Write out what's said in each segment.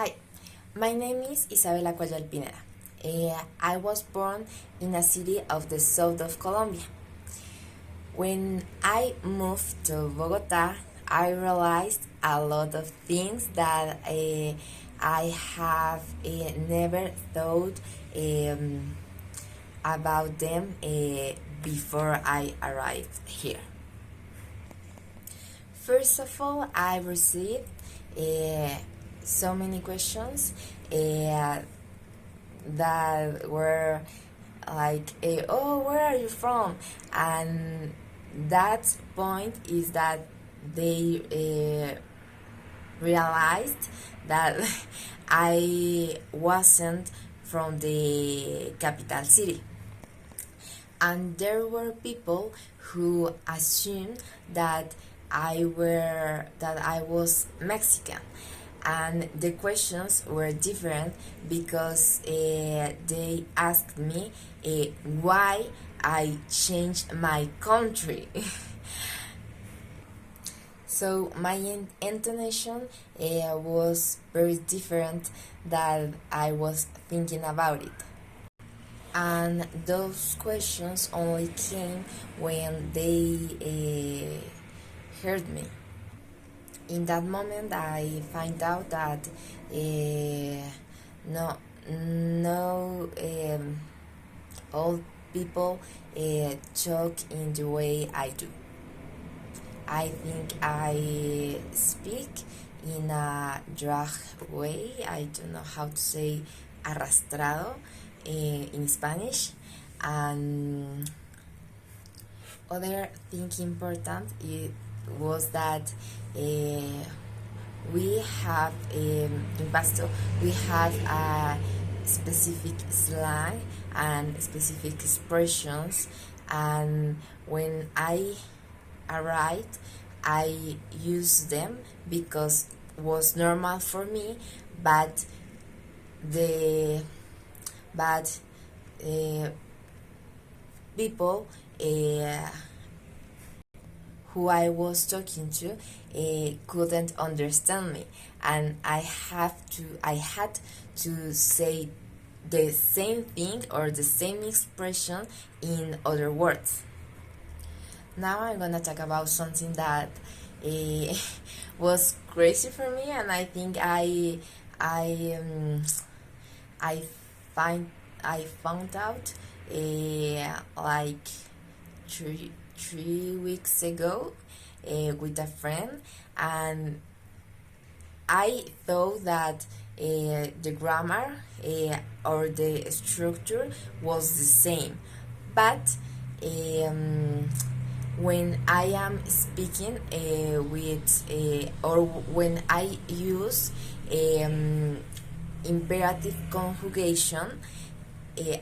Hi, my name is Isabela Cuellar Pineda. I was born in a city of the south of Colombia. When I moved to Bogota, I realized a lot of things that I have never thought about them before I arrived here. First of all, I received uh, so many questions that were like, oh, where are you from? And that point is that they realized that I wasn't from the capital city. And there were people who assumed that I was Mexican, and the questions were different because they asked me why I changed my country. So my intonation was very different than I was thinking about it. And those questions only came when they heard me. In that moment, I find out that no all people talk in the way I do. I think I speak in a drag way. I don't know how to say arrastrado in Spanish. And other thing important it was that we have in Pasto we have a specific slang and specific expressions, and when I arrived I used them because it was normal for me, but the but people who I was talking to couldn't understand me, and I had to say the same thing or the same expression in other words. Now I'm gonna talk about something that was crazy for me, and I think I find I found out like three weeks ago with a friend, and I thought that the grammar or the structure was the same, but when I am speaking with or when I use imperative conjugation,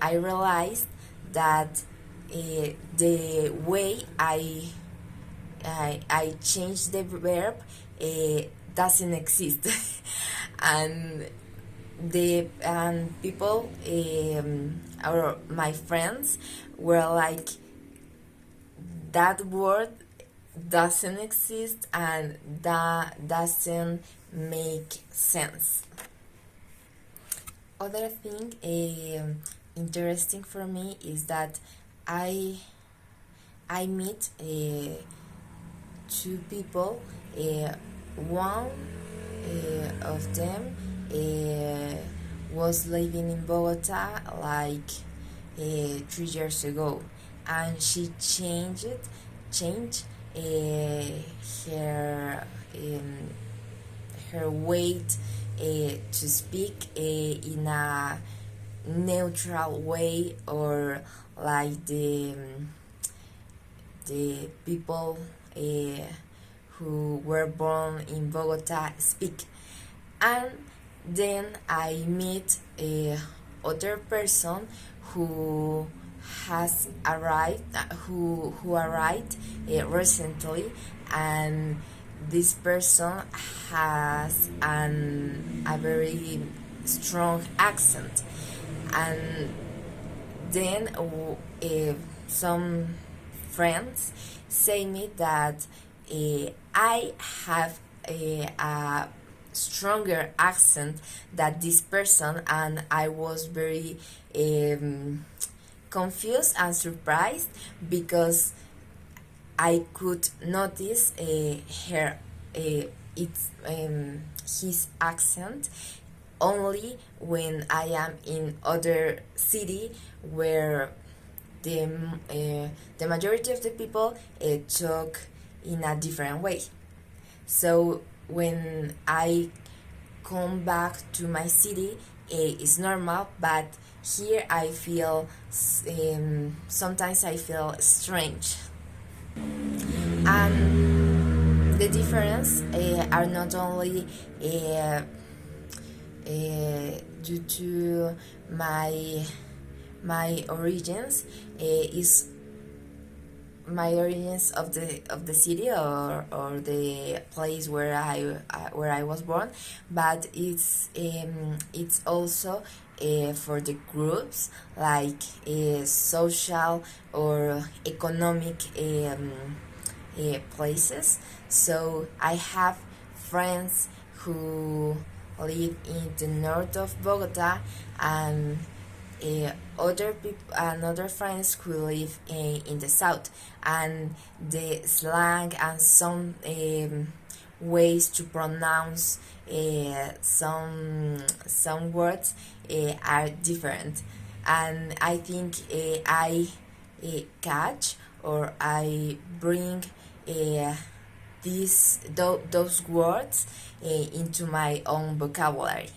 I realized that the way I change the verb doesn't exist, and the people or my friends were like, that word doesn't exist and that doesn't make sense. Other thing interesting for me is that I meet two people. One of them was living in Bogota like 3 years ago, and she changed her her weight to speak in a neutral way, or like the people who were born in Bogota speak. And then I meet other person who has arrived who arrived recently, and this person has a very strong accent. And then some friends say me that I have a stronger accent than this person, and I was very confused and surprised because I could notice her it's his accent only when I am in other city where the majority of the people talk in a different way. So when I come back to my city, it's normal, but here I feel sometimes I feel strange. And the difference are not only due to my origins, is my origins of the city or the place where I was born, but it's also for the groups like social or economic places. So I have friends who live in the north of Bogota, and other people and other friends who live in the south, and the slang and some ways to pronounce some words are different, and I think I catch or I bring those words into my own vocabulary.